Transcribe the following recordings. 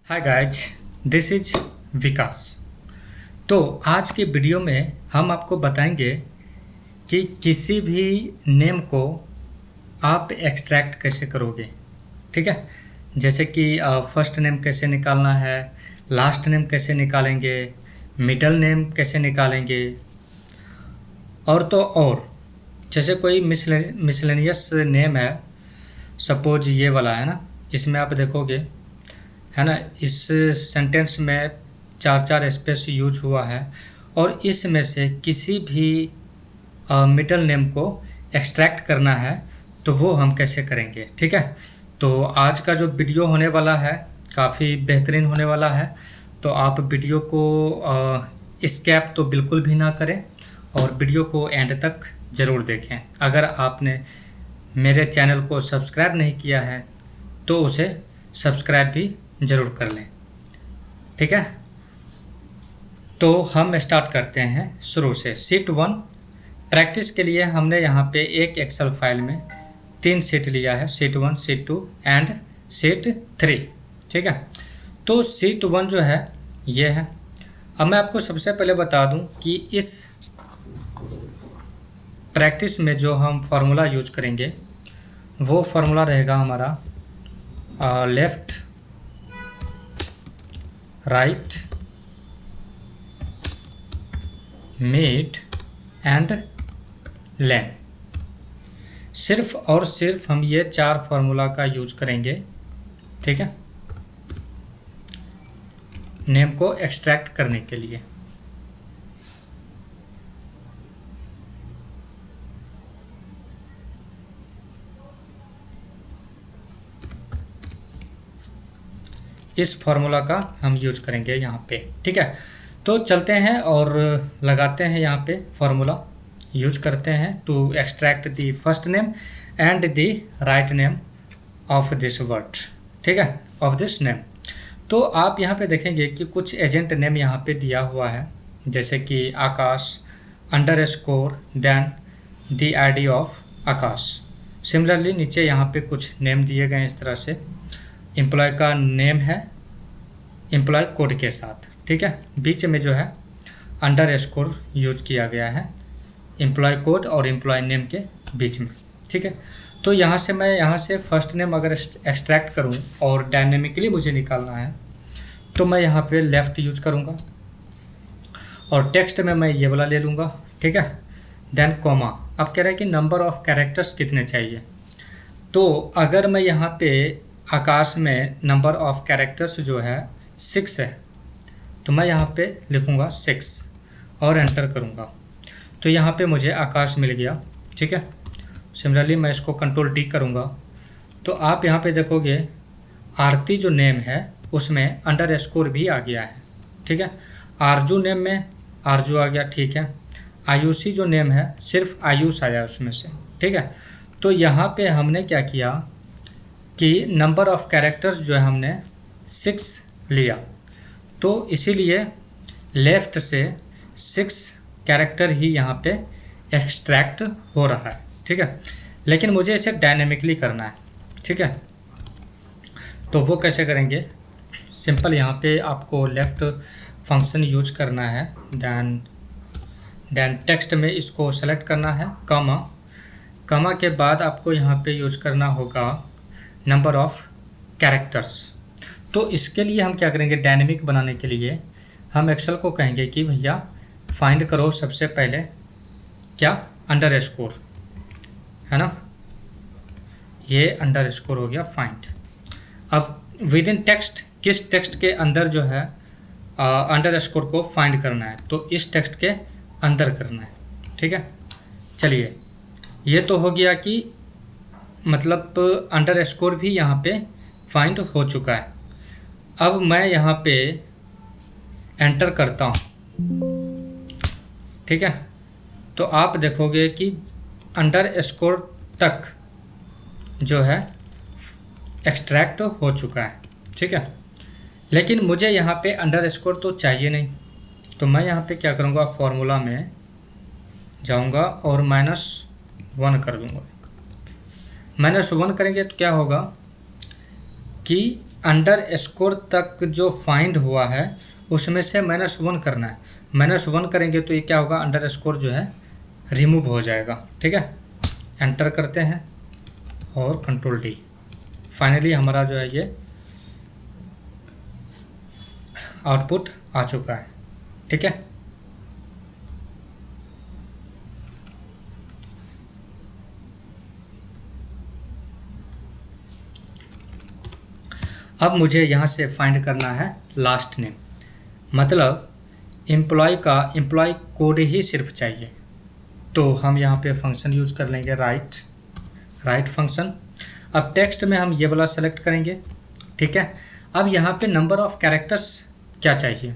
Hi guys, this is विकास। तो आज की वीडियो में हम आपको बताएंगे कि किसी भी नेम को आप एक्सट्रैक्ट कैसे करोगे। ठीक है, जैसे कि फर्स्ट नेम कैसे निकालना है, लास्ट नेम कैसे निकालेंगे, मिडल नेम कैसे निकालेंगे, और जैसे कोई मिसलेनियस नेम है, सपोज ये वाला है ना, इसमें आप देखोगे है ना, इस सेंटेंस में चार चार स्पेस यूज हुआ है और इसमें से किसी भी मिडल नेम को एक्सट्रैक्ट करना है तो वो हम कैसे करेंगे। ठीक है, तो आज का जो वीडियो होने वाला है काफ़ी बेहतरीन होने वाला है, तो आप वीडियो को स्किप तो बिल्कुल भी ना करें और वीडियो को एंड तक ज़रूर देखें। अगर आपने मेरे चैनल को सब्सक्राइब नहीं किया है तो उसे सब्सक्राइब भी ज़रूर कर लें। ठीक है, तो हम स्टार्ट करते हैं शुरू से। शीट 1 प्रैक्टिस के लिए हमने यहाँ पे एक एक्सेल फाइल में 3 शीट लिया है, शीट 1, शीट 2 एंड शीट 3। ठीक है, तो शीट 1 जो है ये है। अब मैं आपको सबसे पहले बता दूं कि इस प्रैक्टिस में जो हम फार्मूला यूज करेंगे वो फार्मूला रहेगा हमारा लेफ्ट राइट मिड एंड लेन। सिर्फ और सिर्फ हम ये 4 फार्मूला का यूज करेंगे। ठीक है, नेम को एक्सट्रैक्ट करने के लिए। इस फार्मूला का हम यूज करेंगे यहाँ पे। ठीक है, तो चलते हैं और लगाते हैं यहाँ पे फार्मूला, यूज करते हैं to extract the first name and the right name of this word. ठीक है, ऑफ दिस नेम। तो आप यहाँ पे देखेंगे कि कुछ एजेंट नेम यहाँ पे दिया हुआ है, जैसे कि Akash underscore then the ID of Akash. Similarly नीचे यहाँ पे कुछ नेम दिए गए इस तरह से। एम्प्लॉय का नेम है एम्प्लॉय कोड के साथ। ठीक है, बीच में जो है अंडरस्कोर यूज किया गया है एम्प्लॉय कोड और एम्प्लॉय नेम के बीच में। ठीक है, तो यहाँ से मैं यहाँ से फर्स्ट नेम अगर एक्सट्रैक्ट करूँ और डायनेमिकली मुझे निकालना है तो मैं यहाँ पे लेफ़्ट यूज करूँगा और टेक्स्ट में मैं ये वाला ले लूँगा। ठीक है, देन कॉमा। अब कह रहा है कि नंबर ऑफ कैरेक्टर्स कितने चाहिए, तो अगर मैं यहाँ पे आकाश में नंबर ऑफ कैरेक्टर्स जो है 6 है तो मैं यहाँ पे लिखूँगा 6 और एंटर करूँगा तो यहाँ पे मुझे आकाश मिल गया। ठीक है, सिमिलरली मैं इसको कंट्रोल डी करूँगा तो आप यहाँ पे देखोगे आरती जो नेम है उसमें अंडरस्कोर भी आ गया है। ठीक है, आरजू नेम में आरजू आ गया। ठीक है, आयुषी जो नेम है सिर्फ आयुष आया उसमें से। ठीक है, तो यहाँ पे हमने क्या किया कि नंबर ऑफ कैरेक्टर्स जो है हमने 6 लिया, तो इसीलिए लेफ़्ट से 6 कैरेक्टर ही यहाँ पे एक्सट्रैक्ट हो रहा है। ठीक है, लेकिन मुझे इसे डायनेमिकली करना है। ठीक है, तो वो कैसे करेंगे, सिंपल यहाँ पे आपको लेफ़्ट फंक्शन यूज करना है, देन टेक्स्ट में इसको सेलेक्ट करना है, कमा के बाद आपको यहाँ पे यूज करना होगा नंबर ऑफ कैरेक्टर्स। तो इसके लिए हम क्या करेंगे, डायनेमिक बनाने के लिए हम एक्सेल को कहेंगे कि भैया फाइंड करो सबसे पहले क्या, अंडरस्कोर है ना, ये अंडरस्कोर हो गया फाइंड। अब विद इन टेक्स्ट किस टेक्स्ट के अंदर जो है अंडरस्कोर को फाइंड करना है, तो इस टेक्स्ट के अंदर करना है। ठीक है, चलिए ये तो हो गया कि मतलब अंडरस्कोर भी यहाँ पे फाइंड हो चुका है। अब मैं यहाँ पे एंटर करता हूँ। ठीक है, तो आप देखोगे कि अंडरस्कोर तक जो है एक्सट्रैक्ट हो चुका है। ठीक है, लेकिन मुझे यहाँ पे अंडरस्कोर तो चाहिए नहीं, तो मैं यहाँ पे क्या करूँगा, फार्मूला में जाऊँगा और -1 कर दूँगा। -1 करेंगे तो क्या होगा कि अंडर स्कोर तक जो फाइंड हुआ है उसमें से -1 करना है। -1 करेंगे तो ये क्या होगा, अंडर स्कोर जो है रिमूव हो जाएगा। ठीक है, एंटर करते हैं और कंट्रोल डी। फाइनली हमारा जो है ये आउटपुट आ चुका है। ठीक है, अब मुझे यहाँ से फाइंड करना है लास्ट नेम, मतलब एम्प्लॉय का एम्प्लॉय कोड ही सिर्फ चाहिए। तो हम यहाँ पे फंक्शन यूज कर लेंगे राइट फंक्शन। अब टेक्स्ट में हम ये वाला सेलेक्ट करेंगे। ठीक है, अब यहाँ पे नंबर ऑफ़ कैरेक्टर्स क्या चाहिए,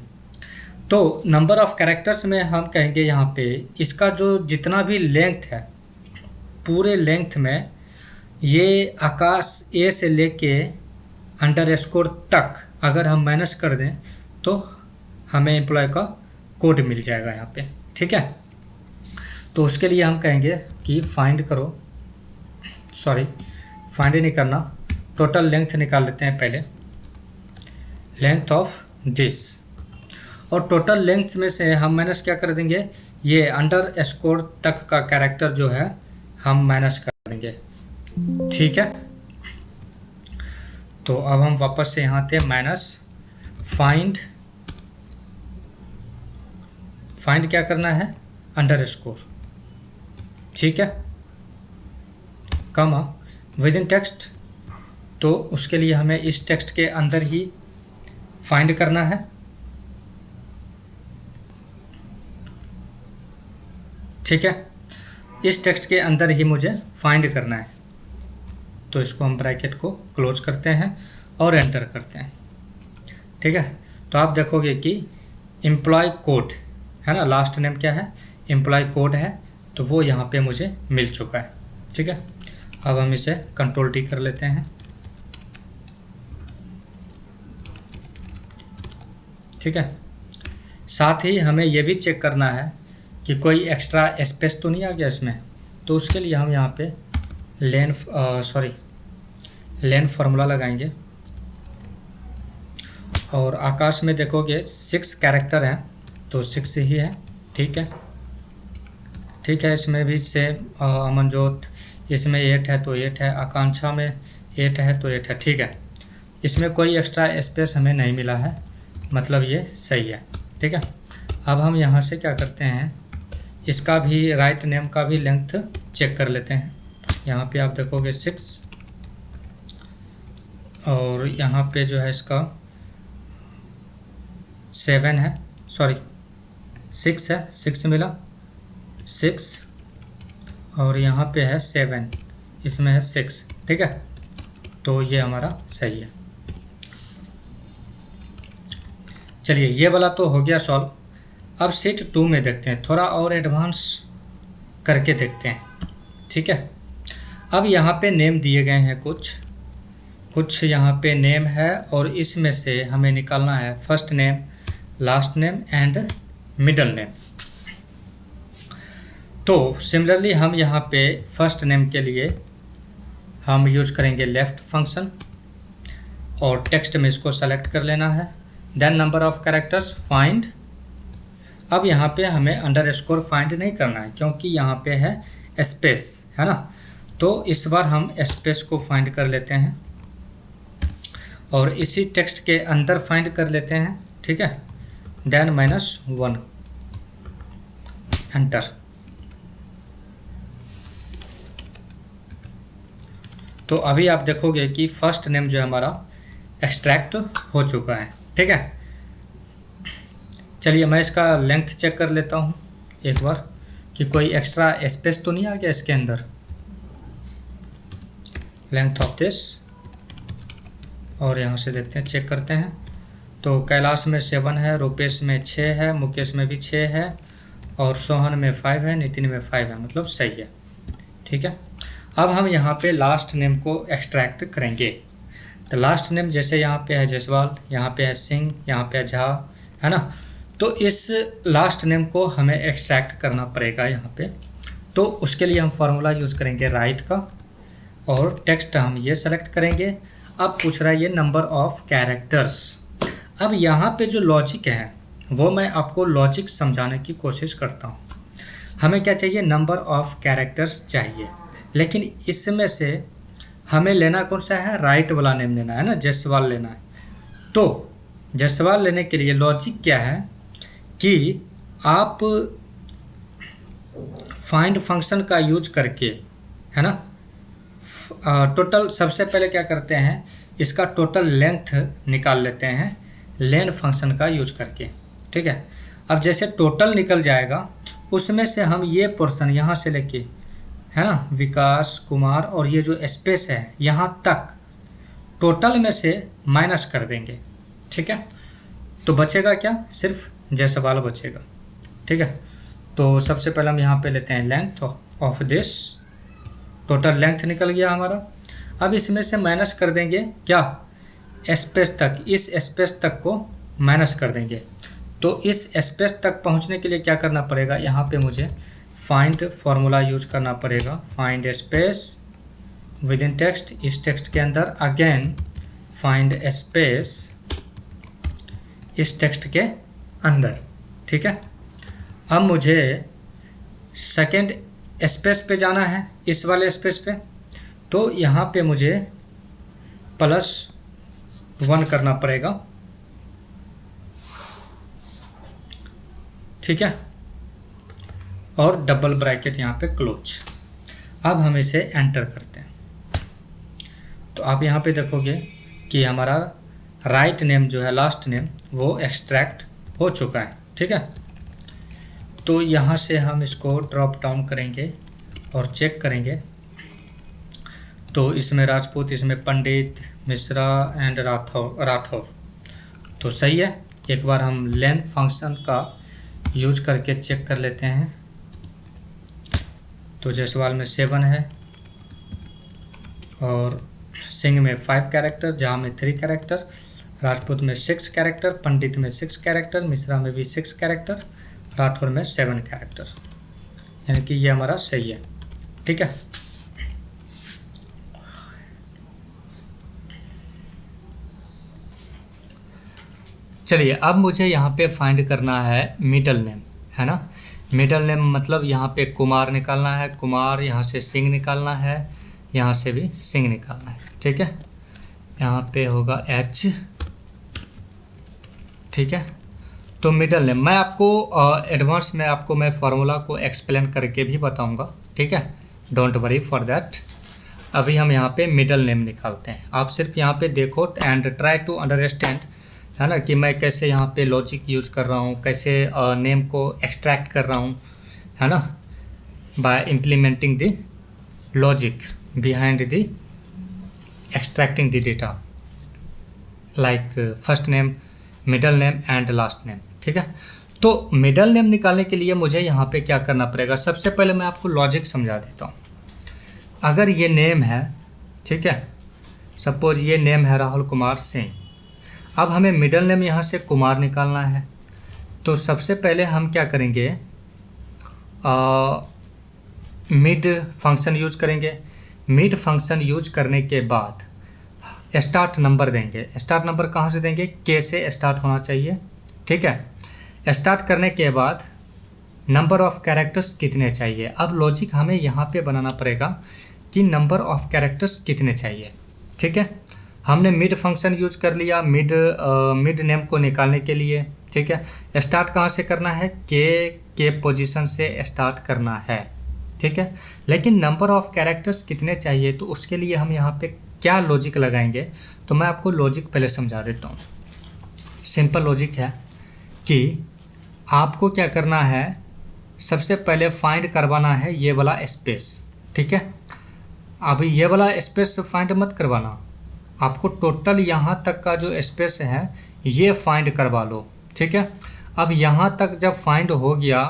तो नंबर ऑफ़ कैरेक्टर्स में हम कहेंगे यहाँ पे इसका जो जितना भी लेंथ है पूरे लेंथ में ये आकाश ए से लेके अंडर स्कोर तक अगर हम माइनस कर दें तो हमें एम्प्लॉय का कोड मिल जाएगा यहाँ पे। ठीक है, तो उसके लिए हम कहेंगे कि फाइंड नहीं करना, टोटल लेंथ निकाल लेते हैं पहले, लेंथ ऑफ दिस, और टोटल लेंथ में से हम माइनस क्या कर देंगे, ये अंडर स्कोर तक का कैरेक्टर जो है हम माइनस कर देंगे। ठीक है, तो अब हम वापस से यहाँ थे माइनस फाइंड क्या करना है, अंडर स्कोर। ठीक है, कमा विद इन टेक्स्ट, तो उसके लिए हमें इस टेक्स्ट के अंदर ही फाइंड करना है। ठीक है, इस टेक्स्ट के अंदर ही मुझे फाइंड करना है, तो इसको हम ब्रैकेट को क्लोज करते हैं और एंटर करते हैं। ठीक है, तो आप देखोगे कि एम्प्लॉय कोड है ना, लास्ट नेम क्या है, एम्प्लॉय कोड है, तो वो यहाँ पे मुझे मिल चुका है। ठीक है, अब हम इसे कंट्रोल टी कर लेते हैं। ठीक है, साथ ही हमें ये भी चेक करना है कि कोई एक्स्ट्रा स्पेस तो नहीं आ गया इसमें, तो उसके लिए हम यहाँ पे लेन फार्मूला लगाएंगे, और आकाश में देखोगे 6 कैरेक्टर हैं तो 6 ही है। ठीक है, इसमें भी सेम, अमनजोत इसमें 8 है तो 8 है, आकांक्षा में 8 है तो 8 है। ठीक है, इसमें कोई एक्स्ट्रा स्पेस हमें नहीं मिला है, मतलब ये सही है। ठीक है, अब हम यहाँ से क्या करते हैं, इसका भी राइट नेम का भी लेंथ चेक कर लेते हैं। यहाँ पे आप देखोगे 6, और यहाँ पे जो है इसका 7 है, 6 है, 6 मिला 6, और यहाँ पे है 7, इसमें है 6। ठीक है, तो ये हमारा सही है। चलिए, ये वाला तो हो गया सॉल्व। अब शीट 2 में देखते हैं, थोड़ा और एडवांस करके देखते हैं। ठीक है, अब यहाँ पे नेम दिए गए हैं, कुछ यहाँ पे नेम है, और इसमें से हमें निकालना है first name, last name and middle name. तो सिमिलरली हम यहाँ पे फर्स्ट नेम के लिए हम यूज करेंगे लेफ्ट फंक्शन, और टेक्स्ट में इसको सेलेक्ट कर लेना है। Then number of characters find. अब यहाँ पे हमें अंडर स्कोर फाइंड नहीं करना है क्योंकि यहाँ पे है स्पेस, है ना, तो इस बार हम स्पेस को फाइंड कर लेते हैं और इसी टेक्स्ट के अंदर फाइंड कर लेते हैं। ठीक है, देन -1 एंटर। तो अभी आप देखोगे कि फर्स्ट नेम जो है हमारा एक्सट्रैक्ट हो चुका है। ठीक है, चलिए मैं इसका लेंथ चेक कर लेता हूँ एक बार कि कोई एक्स्ट्रा स्पेस तो नहीं आ गया इसके अंदर। लेंथ ऑफ दिस, और यहाँ से देखते हैं, चेक करते हैं। तो कैलाश में 7 है, रुपेश में 6 है, मुकेश में भी 6 है, और सोहन में 5 है, नितिन में 5 है, मतलब सही है। ठीक है, अब हम यहाँ पे लास्ट नेम को एक्सट्रैक्ट करेंगे। तो लास्ट नेम जैसे यहाँ पे है जायसवाल, यहाँ पे है सिंह, यहाँ पे है झा, है ना, तो इस लास्ट नेम को हमें एक्सट्रैक्ट करना पड़ेगा यहाँ पे। तो उसके लिए हम फार्मूला यूज़ करेंगे राइट का, और टेक्स्ट हम ये सेलेक्ट करेंगे। अब पूछ रहा है ये नंबर ऑफ कैरेक्टर्स। अब यहाँ पे जो लॉजिक है वो मैं आपको लॉजिक समझाने की कोशिश करता हूँ। हमें क्या चाहिए, नंबर ऑफ कैरेक्टर्स चाहिए, लेकिन इसमें से हमें लेना कौन सा है, राइट वाला नेम लेना है ना, जायसवाल लेना है। तो जायसवाल लेने के लिए लॉजिक क्या है कि आप फाइंड फंक्शन का यूज करके, है ना, टोटल सबसे पहले क्या करते हैं, इसका टोटल लेंथ निकाल लेते हैं लेन फंक्शन का यूज करके, ठीक है। अब जैसे टोटल निकल जाएगा उसमें से हम ये पोर्शन यहाँ से लेके, है ना, विकास कुमार और ये जो स्पेस है यहाँ तक टोटल में से माइनस कर देंगे, ठीक है। तो बचेगा क्या, सिर्फ जायसवाल बचेगा, ठीक है। तो सबसे पहले हम यहाँ पे लेते हैं length of this, total length निकल गया हमारा। अब इसमें से माइनस कर देंगे क्या, स्पेस तक, इस स्पेस तक को माइनस कर देंगे। तो इस स्पेस तक पहुँचने के लिए क्या करना पड़ेगा, यहाँ पे मुझे फाइंड फॉर्मूला यूज करना पड़ेगा, find space within text, इस टेक्स्ट के अंदर अगेन फाइंड स्पेस इस टेक्स्ट के अंदर, ठीक है। अब मुझे सेकेंड स्पेस पे जाना है, इस वाले स्पेस पे, तो यहाँ पे मुझे +1 करना पड़ेगा, ठीक है, और डबल ब्रैकेट यहाँ पे क्लोज। अब हम इसे एंटर करते हैं तो आप यहाँ पे देखोगे कि हमारा राइट नेम जो है, लास्ट नेम, वो एक्सट्रैक्ट हो चुका है, ठीक है। तो यहाँ से हम इसको ड्रॉप डाउन करेंगे और चेक करेंगे। तो इसमें राजपूत, इसमें पंडित, मिश्रा एंड राठौर, तो सही है। एक बार हम लेन फंक्शन का यूज करके चेक कर लेते हैं। तो जायसवाल में 7 है और सिंह में 5 कैरेक्टर, जहाँ में 3 कैरेक्टर, राजपूत में 6 कैरेक्टर, पंडित में 6 कैरेक्टर, मिश्रा में भी 6 कैरेक्टर, राठौर में 7 कैरेक्टर, यानी कि ये हमारा सही है, ठीक है। चलिए अब मुझे यहाँ पे फाइंड करना है मिडल नेम, है ना। मिडल नेम मतलब यहाँ पे कुमार निकालना है, कुमार, यहाँ से सिंह निकालना है, यहाँ से भी सिंह निकालना है, ठीक है। यहाँ पे होगा H, ठीक है। तो मिडल नेम मैं आपको एडवांस में आपको मैं फार्मूला को एक्सप्लेन करके भी बताऊंगा, ठीक है, डोंट वरी फॉर दैट। अभी हम यहाँ पे मिडल नेम निकालते हैं। आप सिर्फ यहाँ पे देखो एंड ट्राई टू अंडरस्टैंड, है ना, कि मैं कैसे यहाँ पे लॉजिक यूज कर रहा हूँ, कैसे नेम को एक्सट्रैक्ट कर रहा हूँ, है ना, bye implementing the logic behind the extracting the data like first name, middle name and last name, ठीक है। तो मिडल नेम निकालने के लिए मुझे यहाँ पे क्या करना पड़ेगा, सबसे पहले मैं आपको लॉजिक समझा देता हूँ। अगर ये नेम है, ठीक है, सपोज ये नेम है राहुल कुमार सिंह। अब हमें मिडल नेम यहाँ से कुमार निकालना है। तो सबसे पहले हम क्या करेंगे, मिड फंक्शन यूज करेंगे। मिड फंक्शन यूज करने के बाद स्टार्ट नंबर देंगे। स्टार्ट नंबर कहाँ से देंगे, के से स्टार्ट होना चाहिए, ठीक है। स्टार्ट करने के बाद नंबर ऑफ़ कैरेक्टर्स कितने चाहिए। अब लॉजिक हमें यहाँ पे बनाना पड़ेगा कि नंबर ऑफ़ कैरेक्टर्स कितने चाहिए, ठीक है। हमने मिड फंक्शन यूज कर लिया मिड नेम को निकालने के लिए, ठीक है। स्टार्ट कहाँ से करना है, के पोजीशन से स्टार्ट करना है, ठीक है। लेकिन नंबर ऑफ़ कैरेक्टर्स कितने चाहिए, तो उसके लिए हम यहाँ पे क्या लॉजिक लगाएंगे, तो मैं आपको लॉजिक पहले समझा देता हूँ। सिंपल लॉजिक है कि आपको क्या करना है, सबसे पहले फाइंड करवाना है ये वाला स्पेस, ठीक है। अभी ये वाला स्पेस फाइंड मत करवाना, आपको टोटल यहाँ तक का जो स्पेस है ये फाइंड करवा लो, ठीक है। अब यहाँ तक जब फाइंड हो गया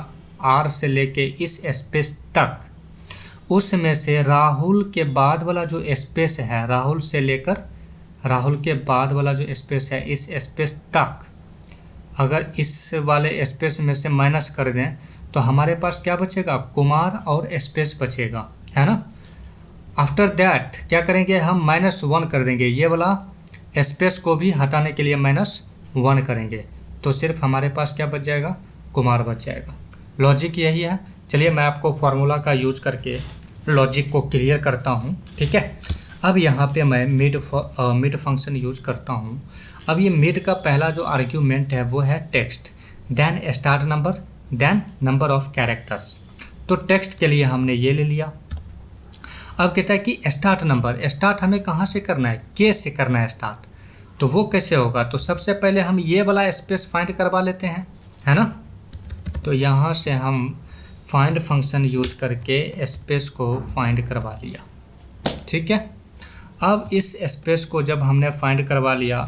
R से लेके इस स्पेस तक, उसमें से राहुल के बाद वाला जो स्पेस है, राहुल से लेकर राहुल के बाद वाला जो स्पेस है इस स्पेस तक, अगर इस वाले स्पेस में से माइनस कर दें तो हमारे पास क्या बचेगा, कुमार और स्पेस बचेगा, है ना। आफ्टर दैट क्या करेंगे हम, -1 कर देंगे, ये वाला स्पेस को भी हटाने के लिए -1 करेंगे, तो सिर्फ हमारे पास क्या बच जाएगा, कुमार बच जाएगा। लॉजिक यही है। चलिए मैं आपको फार्मूला का यूज करके लॉजिक को क्लियर करता हूँ, ठीक है। अब यहाँ पे मैं मिड फंक्शन यूज करता हूँ। अब ये मिड का पहला जो आर्ग्यूमेंट है वो है text, then start number, then number of characters. तो टेक्स्ट के लिए हमने ये ले लिया। अब कहता है कि स्टार्ट नंबर, स्टार्ट हमें कहाँ से करना है, के से करना है स्टार्ट। तो वो कैसे होगा, तो सबसे पहले हम ये वाला स्पेस फाइंड करवा लेते हैं, है ना। तो यहाँ से हम फाइंड फंक्शन यूज करके स्पेस को फाइंड करवा लिया, ठीक है। अब इस स्पेस को जब हमने फाइंड करवा लिया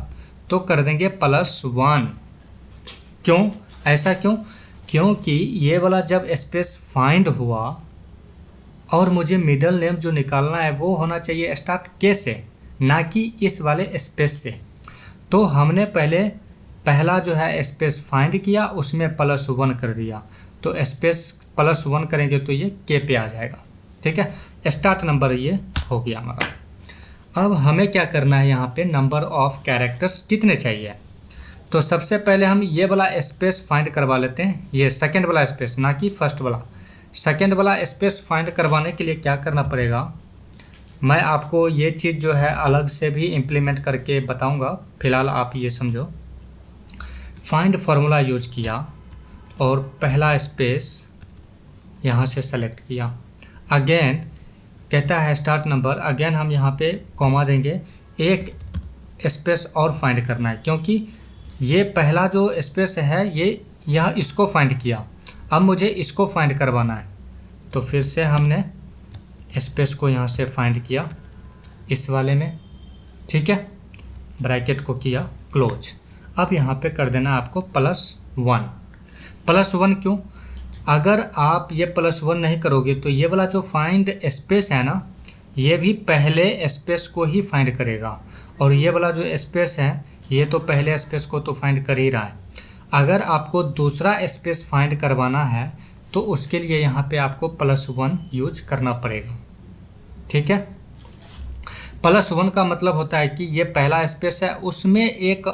तो कर देंगे +1। क्यों, ऐसा क्यों, क्योंकि ये वाला जब स्पेस फाइंड हुआ और मुझे मिडल नेम जो निकालना है वो होना चाहिए स्टार्ट के से, ना कि इस वाले स्पेस से। तो हमने पहला जो है स्पेस फाइंड किया, उसमें +1 कर दिया, तो स्पेस +1 करेंगे तो ये के पे आ जाएगा, ठीक है। स्टार्ट नंबर ये हो गया हमारा। अब हमें क्या करना है, यहाँ पे नंबर ऑफ कैरेक्टर्स कितने चाहिए। तो सबसे पहले हम ये वाला स्पेस फाइंड करवा लेते हैं, ये सेकंड वाला स्पेस, ना कि फर्स्ट वाला। सेकंड वाला स्पेस फाइंड करवाने के लिए क्या करना पड़ेगा, मैं आपको ये चीज़ जो है अलग से भी इम्प्लीमेंट करके बताऊंगा, फिलहाल आप ये समझो। फाइंड फार्मूला यूज किया और पहला स्पेस यहाँ से सेलेक्ट किया, अगेन कहता है स्टार्ट नंबर, अगेन हम यहाँ पे कॉमा देंगे, एक स्पेस और फाइंड करना है, क्योंकि ये पहला जो स्पेस है ये यह इसको फाइंड किया, अब मुझे इसको फाइंड करवाना है। तो फिर से हमने स्पेस को यहाँ से फाइंड किया इस वाले में, ठीक है, ब्रैकेट को किया क्लोज। अब यहाँ पे कर देना आपको +1। +1 क्यों, अगर आप ये +1 नहीं करोगे तो ये वाला जो फाइंड स्पेस है ना, ये भी पहले स्पेस को ही फाइंड करेगा, और ये वाला जो स्पेस है ये तो पहले स्पेस को तो फाइंड कर ही रहा है। अगर आपको दूसरा स्पेस फाइंड करवाना है तो उसके लिए यहाँ पे आपको +1 यूज करना पड़ेगा, ठीक है। +1 का मतलब होता है कि ये पहला स्पेस है, उसमें एक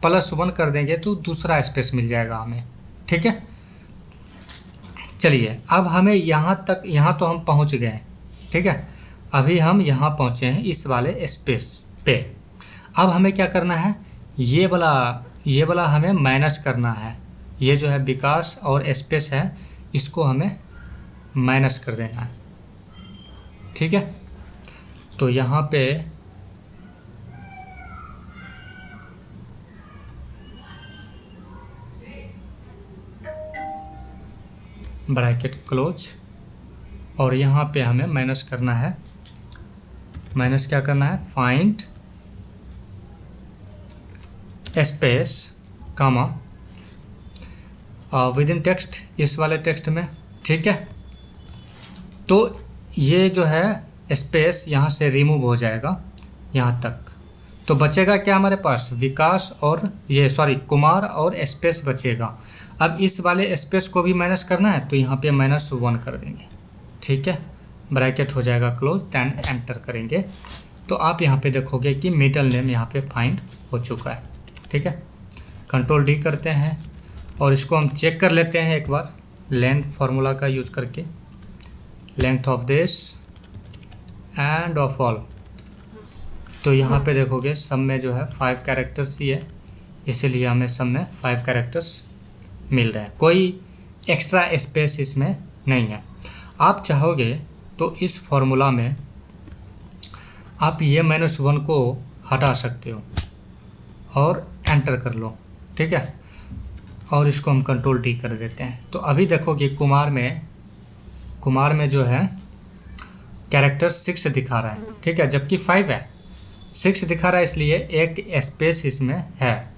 +1 कर देंगे तो दूसरा स्पेस मिल जाएगा हमें, ठीक है। चलिए अब हमें यहाँ तो हम पहुँच गए, ठीक है। अभी हम यहाँ पहुँचे हैं इस वाले स्पेस पे। अब हमें क्या करना है, ये वाला हमें माइनस करना है, ये जो है विकास और स्पेस है इसको हमें माइनस कर देना है, ठीक है। तो यहाँ पे ब्रैकेट क्लोज, और यहाँ पे हमें माइनस करना है, माइनस क्या करना है, find space comma within text, इस वाले टेक्स्ट में, ठीक है। तो ये जो है स्पेस यहाँ से रिमूव हो जाएगा यहाँ तक, तो बचेगा क्या हमारे पास, विकास और ये कुमार और स्पेस बचेगा। अब इस वाले स्पेस को भी माइनस करना है तो यहाँ पे -1 कर देंगे, ठीक है, ब्रैकेट हो जाएगा क्लोज, देन एंटर करेंगे। तो आप यहाँ पे देखोगे कि मिडल नेम यहाँ पे फाइंड हो चुका है, ठीक है। Ctrl+D करते हैं और इसको हम चेक कर लेते हैं एक बार लेंथ फार्मूला का यूज करके, length of this end of all. तो यहाँ पे देखोगे सब में जो है 5 कैरेक्टर्स ही है, इसीलिए हमें सब में 5 कैरेक्टर्स मिल रहे हैं, कोई एक्स्ट्रा स्पेस इसमें नहीं है। आप चाहोगे तो इस फॉर्मूला में आप ये -1 को हटा सकते हो और एंटर कर लो, ठीक है, और इसको हम Ctrl+D कर देते हैं। तो अभी देखोगे कुमार में जो है कैरेक्टर 6 दिखा रहा है, ठीक है, जबकि 5 है, 6 दिखा रहा है इसलिए एक स्पेस इसमें है।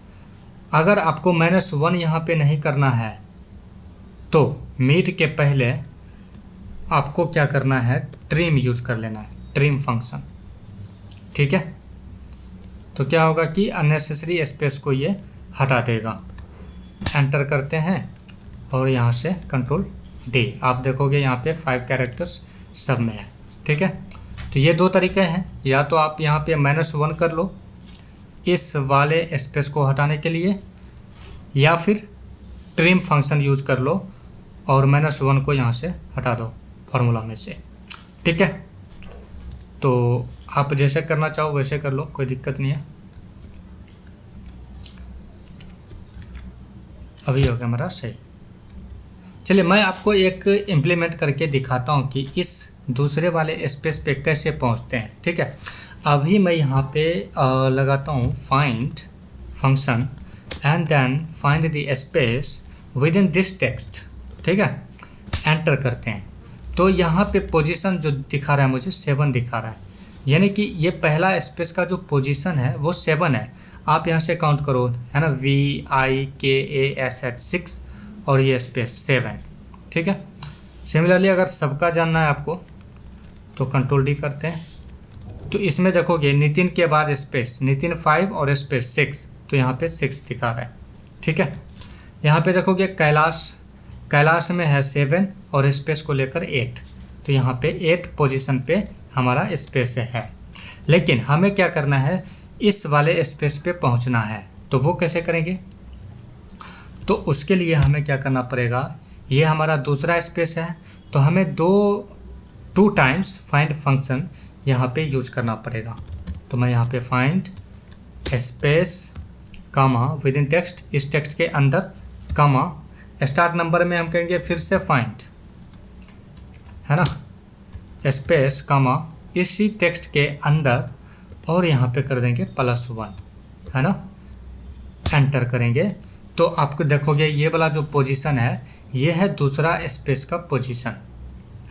अगर आपको -1 यहाँ पे नहीं करना है तो मीट के पहले आपको क्या करना है, ट्रिम यूज कर लेना है, ट्रिम फंक्शन, ठीक है। तो क्या होगा कि अननेसेसरी स्पेस को ये हटा देगा। एंटर करते हैं और यहाँ से Ctrl+D, आप देखोगे यहाँ पे 5 कैरेक्टर्स सब में है, ठीक है। तो ये दो तरीके हैं, या तो आप यहाँ पे -1 कर लो इस वाले स्पेस को हटाने के लिए, या फिर ट्रिम फंक्शन यूज कर लो और -1 को यहाँ से हटा दो फार्मूला में से। ठीक है, तो आप जैसे करना चाहो वैसे कर लो, कोई दिक्कत नहीं है। अभी हो गया हमारा सही। चलिए मैं आपको एक इम्प्लीमेंट करके दिखाता हूँ कि इस दूसरे वाले स्पेस पे कैसे पहुँचते हैं। ठीक है, अभी मैं यहाँ पे लगाता हूँ find function and then find the space within this text. ठीक है, एंटर करते हैं तो यहाँ पे पोजीशन जो दिखा रहा है मुझे 7 दिखा रहा है, यानी कि ये पहला स्पेस का जो पोजीशन है वो 7 है। आप यहाँ से काउंट करो, है ना, VIKASH 6 और ये स्पेस 7। ठीक है, सिमिलरली अगर सबका जानना है आपको तो Ctrl D करते हैं, तो इसमें देखोगे नितिन के बाद स्पेस नितिन 5 और स्पेस 6, तो यहाँ पे 6 दिखा रहा है। ठीक है, यहाँ पे देखोगे कैलाश में है 7 और स्पेस को लेकर 8, तो यहाँ पे 8 पोजीशन पे हमारा स्पेस है। लेकिन हमें क्या करना है, इस वाले स्पेस पे पहुँचना है, तो वो कैसे करेंगे? तो उसके लिए हमें क्या करना पड़ेगा, ये हमारा दूसरा स्पेस है, तो हमें टू टाइम्स फाइंड फंक्शन यहाँ पे यूज करना पड़ेगा। तो मैं यहाँ पे find space comma within text, इस टेक्स्ट के अंदर कामा, स्टार्ट नंबर में हम कहेंगे फिर से फाइंड, है ना, स्पेस कामा इसी टेक्स्ट के अंदर, और यहाँ पे कर देंगे +1, है ना, एंटर करेंगे तो आपको देखोगे ये वाला जो पोजीशन है ये है दूसरा स्पेस का पोजीशन,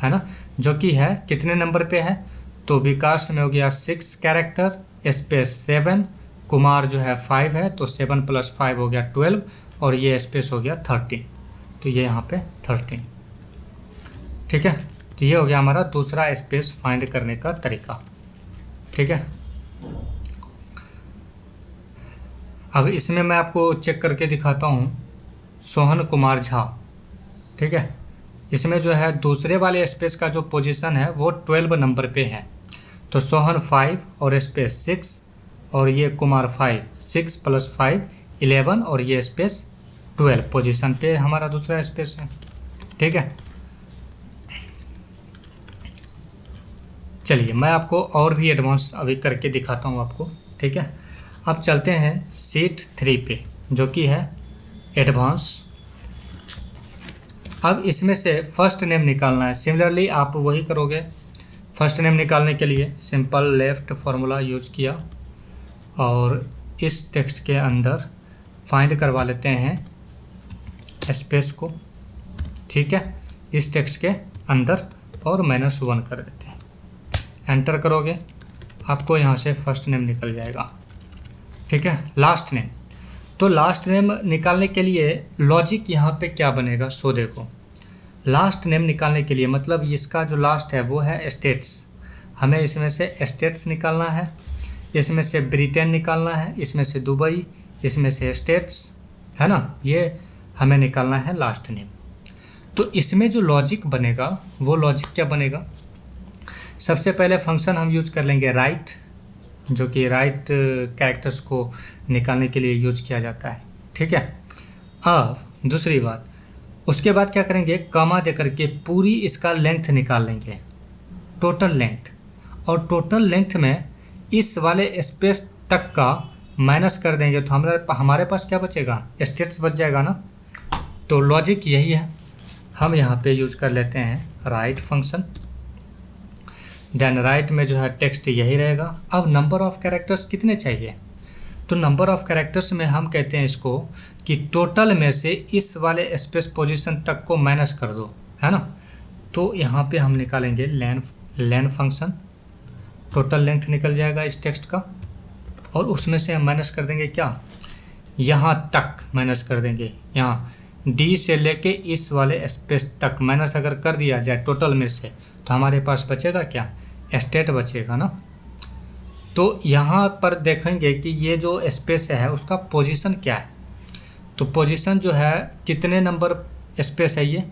है ना, जो कि है कितने नंबर पे है, तो विकास में हो गया 6 कैरेक्टर, स्पेस 7, कुमार जो है 5 है, तो 7 + 5 हो गया 12, और ये स्पेस हो गया 13, तो ये यहाँ पे 13। ठीक है, तो ये हो गया हमारा दूसरा स्पेस फाइंड करने का तरीका। ठीक है, अब इसमें मैं आपको चेक करके दिखाता हूँ सोहन कुमार झा। ठीक है, इसमें जो है दूसरे वाले स्पेस का जो पोजीशन है वो 12 नंबर पे है, तो सोहन 5 और स्पेस 6, और ये कुमार 5, 6 + 5 11, और ये स्पेस 12 पोजीशन पे हमारा दूसरा स्पेस है। ठीक है, चलिए मैं आपको और भी एडवांस अभी करके दिखाता हूँ आपको। ठीक है, अब चलते हैं शीट 3 पे, जो कि है एडवांस। अब इसमें से फर्स्ट नेम निकालना है। सिमिलरली आप वही करोगे, फर्स्ट नेम निकालने के लिए सिंपल लेफ्ट फार्मूला यूज किया, और इस टेक्स्ट के अंदर फाइंड करवा लेते हैं स्पेस को। ठीक है, इस टेक्स्ट के अंदर, और -1 कर देते हैं, एंटर करोगे आपको यहाँ से फर्स्ट नेम निकल जाएगा। ठीक है, लास्ट नेम, तो लास्ट नेम निकालने के लिए लॉजिक यहाँ पे क्या बनेगा, सो देखो, लास्ट नेम निकालने के लिए मतलब इसका जो लास्ट है वो है स्टेट्स, हमें इसमें से स्टेट्स निकालना है, इसमें से ब्रिटेन निकालना है, इसमें से दुबई, इसमें से स्टेट्स, है ना, ये हमें निकालना है लास्ट नेम। तो इसमें जो लॉजिक बनेगा वो लॉजिक क्या बनेगा, सबसे पहले फंक्शन हम यूज कर लेंगे राइट, जो कि राइट कैरेक्टर्स को निकालने के लिए यूज किया जाता है। ठीक है, अब दूसरी बात, उसके बाद क्या करेंगे, कॉमा दे करके पूरी इसका लेंथ निकाल लेंगे, टोटल लेंथ, और टोटल लेंथ में इस वाले स्पेस तक का माइनस कर देंगे, तो हमारे पास क्या बचेगा, स्टेट्स बच जाएगा ना। तो लॉजिक यही है, हम यहाँ पे यूज कर लेते हैं राइट फंक्शन, देन राइट में जो है टेक्स्ट यही रहेगा। अब नंबर ऑफ कैरेक्टर्स कितने चाहिए, तो नंबर ऑफ कैरेक्टर्स में हम कहते हैं इसको कि टोटल में से इस वाले स्पेस पोजीशन तक को माइनस कर दो, है ना। तो यहाँ पे हम निकालेंगे लेन फंक्शन, टोटल लेंथ निकल जाएगा इस टेक्स्ट का, और उसमें से हम माइनस कर देंगे क्या, यहाँ तक माइनस कर देंगे, यहाँ डी से लेके इस वाले स्पेस तक माइनस अगर कर दिया जाए टोटल में से, तो हमारे पास बचेगा क्या, स्टेट बचेगा ना। तो यहाँ पर देखेंगे कि ये जो स्पेस है उसका पोजीशन क्या है, तो पोजीशन जो है कितने नंबर स्पेस है ये,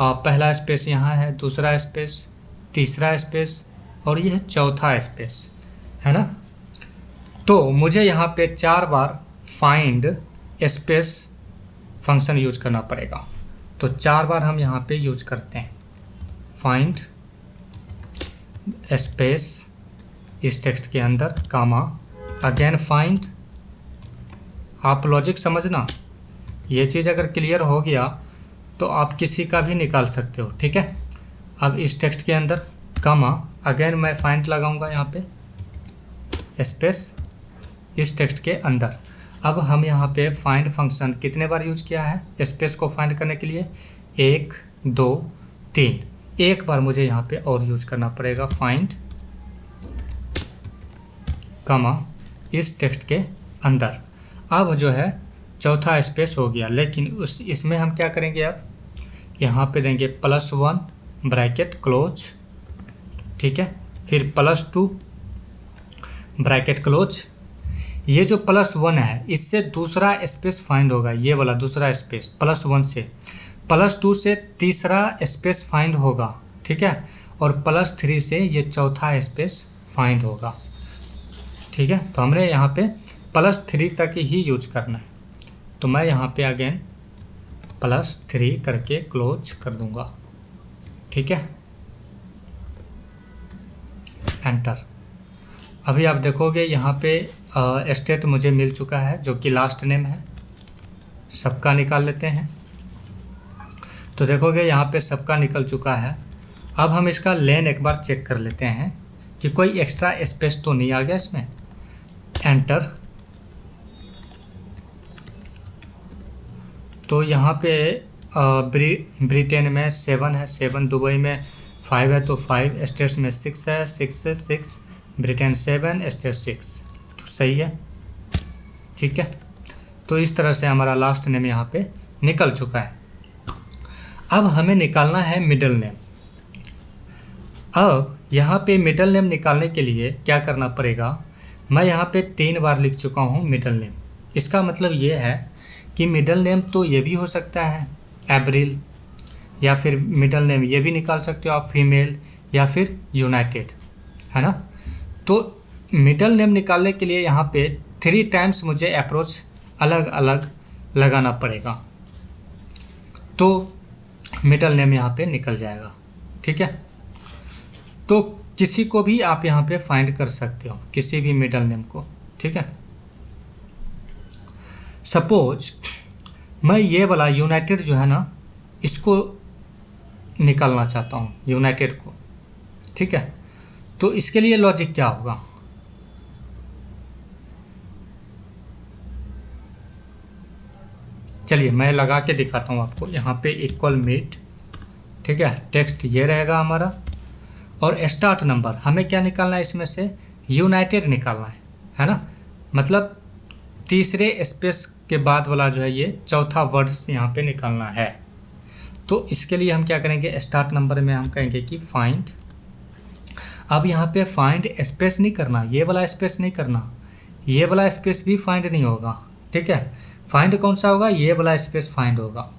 पहला स्पेस यहाँ है, दूसरा स्पेस, तीसरा स्पेस, और ये है चौथा स्पेस, है ना। तो मुझे यहाँ पे 4 बार फाइंड स्पेस फंक्शन यूज करना पड़ेगा। तो 4 बार हम यहाँ पे यूज करते हैं फाइंड स्पेस इस टेक्स्ट के अंदर, कामा अगेन फाइंड। आप लॉजिक समझना, ये चीज़ अगर क्लियर हो गया तो आप किसी का भी निकाल सकते हो, ठीक है। अब इस टेक्स्ट के अंदर कामा अगेन मैं फाइंड लगाऊंगा यहाँ पे स्पेस इस टेक्स्ट के अंदर। अब हम यहाँ पे फाइंड फंक्शन कितने बार यूज किया है स्पेस को फाइंड करने के लिए, 1 2 3, एक बार मुझे यहाँ पे और यूज करना पड़ेगा फाइंड कामा इस टेक्स्ट के अंदर। अब जो है चौथा स्पेस हो गया, लेकिन इसमें हम क्या करेंगे, अब यहाँ पे देंगे +1 ब्रैकेट क्लोज, ठीक है, फिर +2 ब्रैकेट क्लोज। ये जो +1 है इससे दूसरा स्पेस फाइंड होगा, ये वाला दूसरा स्पेस +1 से, +2 से तीसरा स्पेस फाइंड होगा, ठीक है, और +3 से ये चौथा स्पेस फाइंड होगा, ठीक है। तो हमने यहाँ पे +3 तक ही यूज करना है। तो मैं यहाँ पे अगेन +3 करके क्लोज कर दूंगा, ठीक है, एंटर। अभी आप देखोगे यहाँ पे स्टेट मुझे मिल चुका है जो कि लास्ट नेम है। सबका निकाल लेते हैं, तो देखोगे यहाँ पे सबका निकल चुका है। अब हम इसका लेन एक बार चेक कर लेते हैं कि कोई एक्स्ट्रा स्पेस तो नहीं आ गया इसमें, एंटर। तो यहाँ पे ब्रिटेन में 7 है, 7 दुबई में 5 है, तो 5 स्टेट्स में 6 है, 6 है 6, ब्रिटेन 7 स्टेट 6, तो सही है, ठीक है। तो इस तरह से हमारा लास्ट नेम यहाँ पे निकल चुका है। अब हमें निकालना है मिडल नेम। अब यहाँ पे मिडल नेम निकालने के लिए क्या करना पड़ेगा, मैं यहाँ पे 3 बार लिख चुका हूँ मिडल नेम। इसका मतलब ये है कि मिडल नेम तो ये भी हो सकता है एब्रिल, या फिर मिडल नेम ये भी निकाल सकते हो आप फीमेल, या फिर यूनाइटेड, है ना। तो मिडल नेम निकालने के लिए यहाँ पे 3 टाइम्स मुझे अप्रोच अलग अलग लगाना पड़ेगा, तो मिडल नेम यहाँ पे निकल जाएगा, ठीक है। तो किसी को भी आप यहाँ पे फाइंड कर सकते हो, किसी भी मिडल नेम को, ठीक है। सपोज मैं ये वाला यूनाइटेड जो है ना इसको निकालना चाहता हूँ, यूनाइटेड को, ठीक है। तो इसके लिए लॉजिक क्या होगा, चलिए मैं लगा के दिखाता हूँ आपको। यहाँ पे इक्वल मीट, ठीक है, टेक्स्ट ये रहेगा हमारा, और स्टार्ट नंबर हमें क्या निकालना है इसमें से, यूनाइटेड निकालना है ना। मतलब तीसरे स्पेस के बाद वाला जो है ये चौथा वर्ड्स यहाँ पे निकालना है। तो इसके लिए हम क्या करेंगे, स्टार्ट नंबर में हम कहेंगे कि फाइंड। अब यहाँ पे फाइंड स्पेस नहीं करना, ये वाला स्पेस नहीं करना, ये वाला स्पेस भी फाइंड नहीं होगा, ठीक है। फाइंड कौन सा होगा, ये वाला स्पेस फाइंड होगा,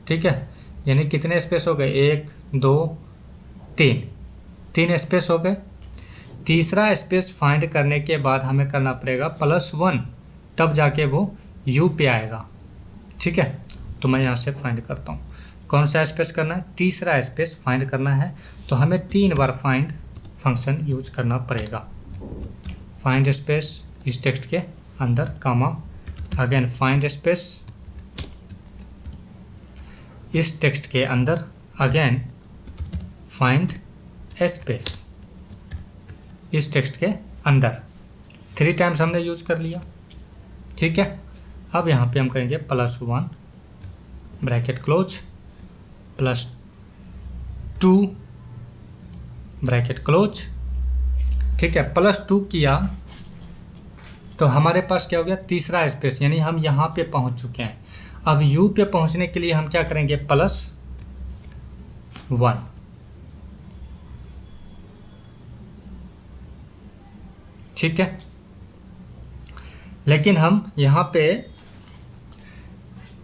ठीक है। यानी कितने स्पेस हो गए, 1 2 3 स्पेस हो गए। तीसरा स्पेस फाइंड करने के बाद हमें करना पड़ेगा +1, तब जाके वो यू पे आएगा, ठीक है। तो मैं यहाँ से फाइंड करता हूँ, कौन सा स्पेस करना है, तीसरा स्पेस फाइंड करना है। तो हमें 3 बार फाइंड फंक्शन यूज करना पड़ेगा। फाइंड स्पेस इस टेक्स्ट के अंदर, कामा अगेन फाइंड स्पेस इस टेक्स्ट के अंदर, अगेन फाइंड स्पेस इस टेक्स्ट के अंदर। 3 टाइम्स हमने यूज कर लिया, ठीक है। अब यहाँ पे हम करेंगे +1 ब्रैकेट क्लोज, +2 ब्रैकेट क्लोज, ठीक है। +2 किया तो हमारे पास क्या हो गया, तीसरा स्पेस, यानी हम यहाँ पे पहुँच चुके हैं। अब यू पे पहुँचने के लिए हम क्या करेंगे, +1, ठीक है। लेकिन हम यहाँ पे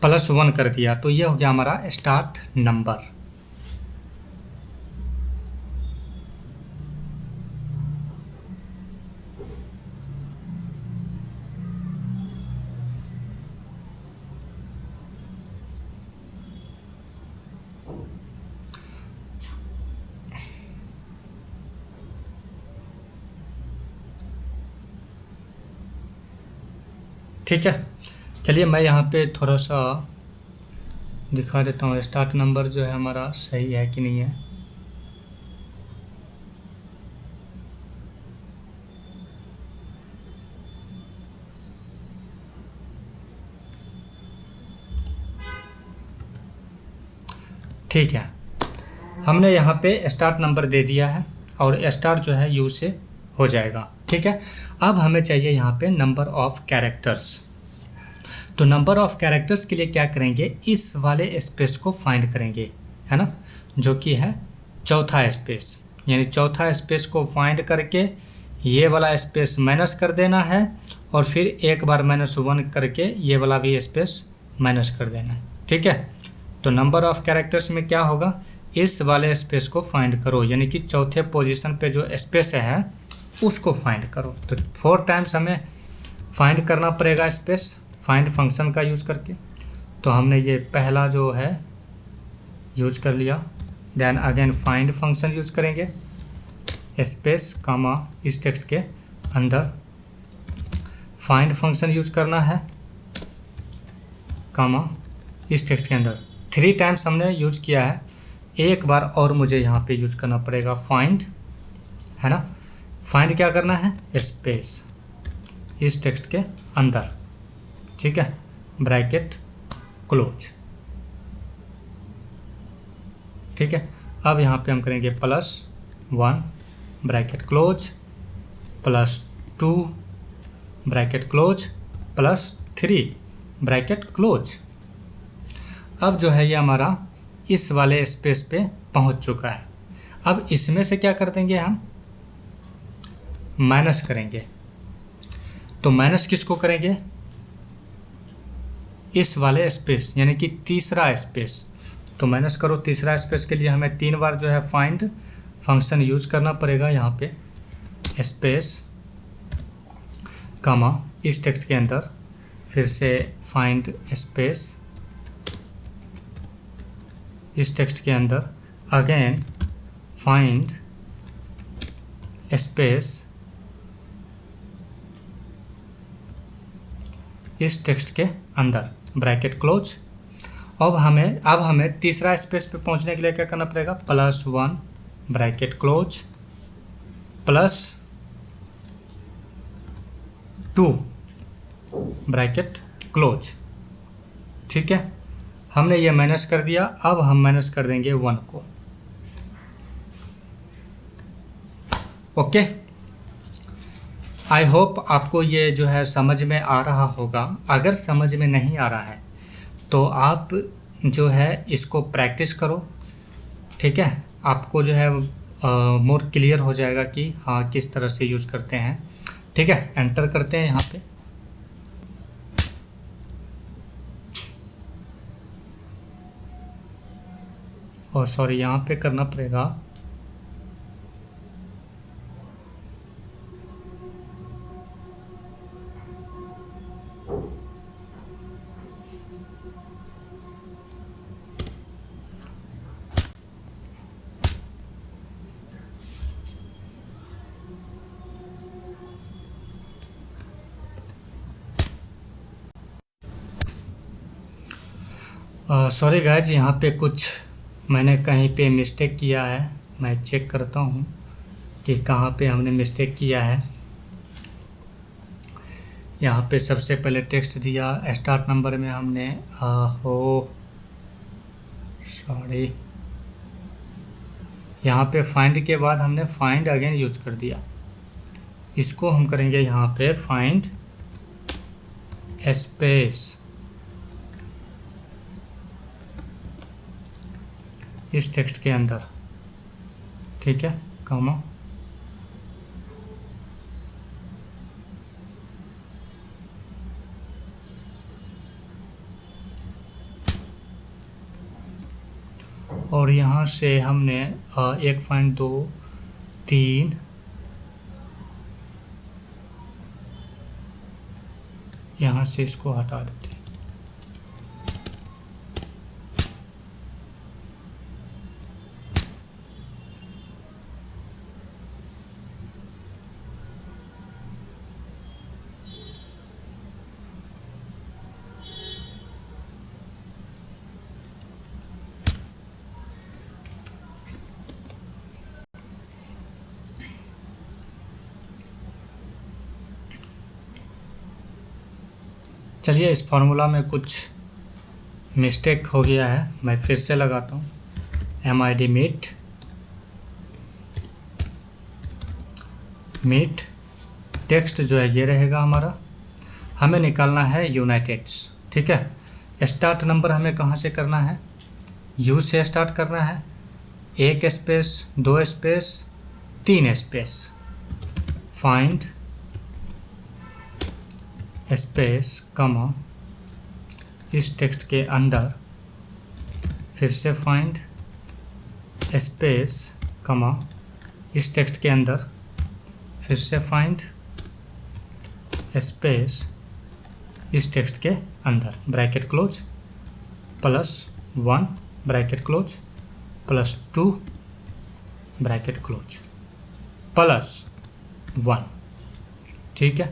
+1 कर दिया, तो ये हो गया हमारा स्टार्ट नंबर। ठीक है, चलिए मैं यहाँ पे थोड़ा सा दिखा देता हूँ स्टार्ट नंबर जो है हमारा सही है कि नहीं है। ठीक है, हमने यहाँ पे स्टार्ट नंबर दे दिया है और स्टार्ट जो है यू से हो जाएगा। ठीक है, अब हमें चाहिए यहाँ पे नंबर ऑफ कैरेक्टर्स। तो नंबर ऑफ कैरेक्टर्स के लिए क्या करेंगे, इस वाले स्पेस को फाइंड करेंगे, है ना, जो कि है चौथा स्पेस। यानी चौथा स्पेस को फाइंड करके ये वाला स्पेस माइनस कर देना है और फिर एक बार -1 करके ये वाला भी स्पेस माइनस कर देना है। ठीक है, तो नंबर ऑफ कैरेक्टर्स में क्या होगा, इस वाले स्पेस को फाइंड करो, यानी कि चौथे पोजीशन पे जो स्पेस है उसको फाइंड करो। तो 4 टाइम्स हमें फाइंड करना पड़ेगा स्पेस, फाइंड फंक्शन का यूज करके। तो हमने ये पहला जो है यूज कर लिया, then again find function use करेंगे, स्पेस कामा इस टेक्स्ट के अंदर फाइंड फंक्शन यूज करना है, कामा इस टेक्स्ट के अंदर। 3 टाइम्स हमने यूज किया है, एक बार और मुझे यहाँ पे यूज करना पड़ेगा फाइंड, है ना। फाइंड क्या करना है, स्पेस इस टेक्स्ट के अंदर, ठीक है, ब्रैकेट क्लोज। ठीक है, अब यहाँ पे हम करेंगे +1 bracket close, +2 bracket close, +3 bracket close. अब जो है ये हमारा इस वाले स्पेस पे पहुंच चुका है। अब इसमें से क्या कर देंगे, हम माइनस करेंगे। तो माइनस किसको करेंगे, इस वाले स्पेस, यानी कि तीसरा स्पेस। तो माइनस करो तीसरा स्पेस के लिए हमें 3 बार जो है फाइंड फंक्शन यूज करना पड़ेगा, यहाँ पे स्पेस कामा इस टेक्स्ट के अंदर फिर से फाइंड स्पेस इस टेक्स्ट के अंदर अगेन फाइंड स्पेस इस टेक्स्ट के अंदर ब्रैकेट क्लोज। अब हमें तीसरा स्पेस पे पहुंचने के लिए क्या करना पड़ेगा, +1 ब्रैकेट क्लोज, +2 ब्रैकेट क्लोज। ठीक है, हमने ये माइनस कर दिया, अब हम माइनस कर देंगे 1 को। ओके, आई होप आपको ये जो है समझ में आ रहा होगा। अगर समझ में नहीं आ रहा है तो आप जो है इसको प्रैक्टिस करो, ठीक है, आपको जो है मोर क्लियर हो जाएगा कि हाँ किस तरह से यूज करते हैं। ठीक है, एंटर करते हैं यहाँ पे। और सॉरी यहाँ पे करना पड़ेगा सॉरी गाइज, यहाँ पे कुछ मैंने कहीं पे मिस्टेक किया है। मैं चेक करता हूँ कि कहाँ पे हमने मिस्टेक किया है। यहाँ पे सबसे पहले टेक्स्ट दिया, स्टार्ट नंबर में हमने सॉरी यहाँ पे फाइंड के बाद हमने फाइंड अगेन यूज कर दिया। इसको हम करेंगे यहाँ पे फाइंड स्पेस इस टेक्स्ट के अंदर, ठीक है, कॉमा और यहाँ से हमने 1.2 3 यहाँ से इसको हटा देते हैं। चलिए, इस फार्मूला में कुछ मिस्टेक हो गया है, मैं फिर से लगाता हूँ। MID मीट टेक्स्ट जो है ये रहेगा हमारा। हमें निकालना है यूनाइटेड्स, ठीक है। स्टार्ट नंबर हमें कहाँ से करना है? यू से स्टार्ट करना है। 1 space 2 space 3 space, find space कमा इस टेक्स्ट के अंदर, फिर से फाइंड स्पेस कमा इस टेक्स्ट के अंदर, फिर से फाइंड स्पेस इस टेक्स्ट के अंदर, bracket close, +1 bracket close, +2 bracket close, +1, ठीक है।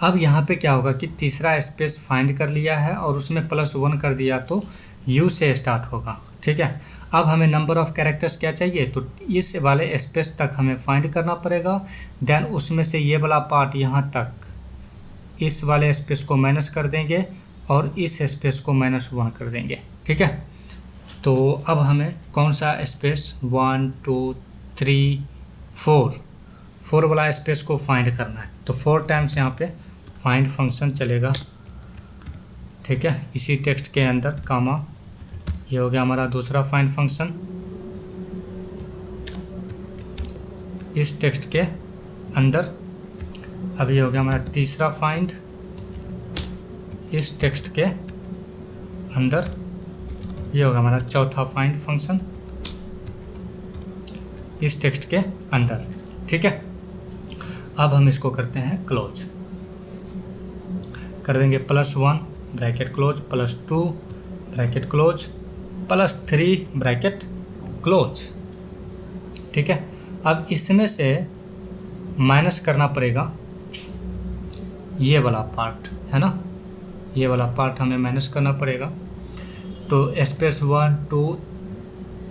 अब यहाँ पे क्या होगा कि तीसरा स्पेस फाइंड कर लिया है और उसमें +1 कर दिया तो यू से स्टार्ट होगा, ठीक है। अब हमें नंबर ऑफ़ कैरेक्टर्स क्या चाहिए, तो इस वाले स्पेस तक हमें फाइंड करना पड़ेगा। देन उसमें से ये वाला पार्ट यहाँ तक इस वाले स्पेस को माइनस कर देंगे और इस स्पेस को -1 कर देंगे, ठीक है। तो अब हमें कौन सा स्पेस 1 2 3 4 वाला स्पेस को फाइंड करना है। तो 4 टाइम्स यहाँ पे फाइंड फंक्शन चलेगा, ठीक है। इसी टेक्स्ट के अंदर कामा, ये हो गया हमारा दूसरा फाइंड फंक्शन। इस टेक्स्ट के अंदर अब ये हो गया हमारा तीसरा फाइंड। इस टेक्स्ट के अंदर ये होगा हमारा चौथा फाइंड फंक्शन इस टेक्स्ट के अंदर, ठीक है। अब हम इसको करते हैं क्लोज, कर देंगे +1 bracket close, +2 bracket close, +3 bracket close, ठीक है। अब इसमें से माइनस करना पड़ेगा ये वाला पार्ट, है ना, ये वाला पार्ट हमें माइनस करना पड़ेगा। तो स्पेस 1 2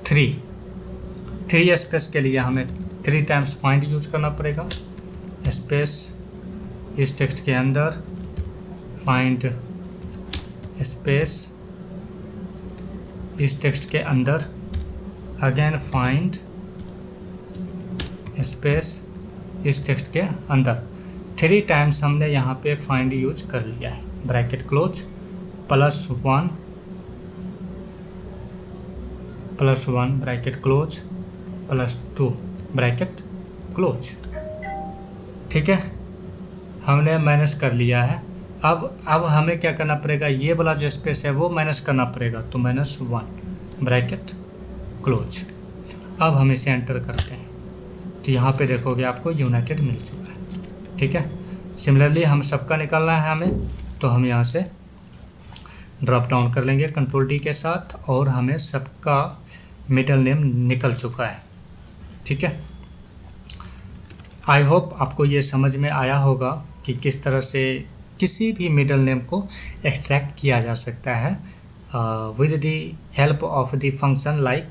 3 स्पेस के लिए हमें 3 टाइम्स फाइंड यूज करना पड़ेगा। स्पेस इस टेक्स्ट के अंदर, फाइंड स्पेस इस टेक्स्ट के अंदर, अगेन फाइंड स्पेस इस टेक्स्ट के अंदर। 3 टाइम्स हमने यहाँ पे फाइंड यूज कर लिया है। Bracket close, +1 bracket close, +2 bracket close, ठीक है। हमने माइनस कर लिया है। अब हमें क्या करना पड़ेगा, ये वाला जो स्पेस है वो माइनस करना पड़ेगा। तो -1 ब्रैकेट क्लोज। अब हम इसे एंटर करते हैं तो यहाँ पे देखोगे आपको यूनाइटेड मिल चुका है, ठीक है। सिमिलरली हम सबका निकालना है हमें, तो हम यहाँ से ड्रॉप डाउन कर लेंगे Ctrl D के साथ और हमें सबका मिडल नेम निकल चुका है, ठीक है। आई होप आपको ये समझ में आया होगा कि किस तरह से किसी भी मिडल नेम को एक्सट्रैक्ट किया जा सकता है with the help of the function like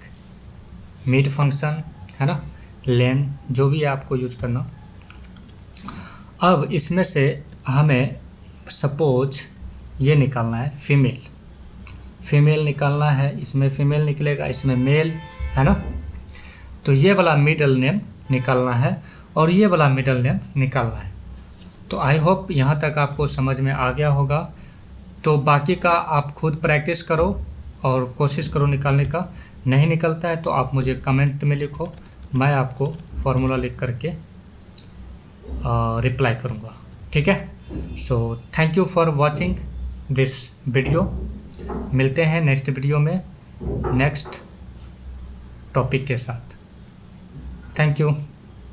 mid function, है ना, लेन, जो भी है आपको यूज करना। अब इसमें से हमें सपोज ये निकालना है फीमेल निकालना है। इसमें फीमेल निकलेगा, इसमें मेल, है ना। तो ये वाला मिडल नेम निकालना है और ये वाला मिडल नेम निकालना है। तो आई होप यहाँ तक आपको समझ में आ गया होगा। तो बाकी का आप खुद प्रैक्टिस करो और कोशिश करो निकालने का। नहीं निकलता है तो आप मुझे कमेंट में लिखो, मैं आपको फार्मूला लिख करके रिप्लाई करूँगा, ठीक है। So thank you for watching this video. मिलते हैं नेक्स्ट वीडियो में नेक्स्ट टॉपिक के साथ। Thank you.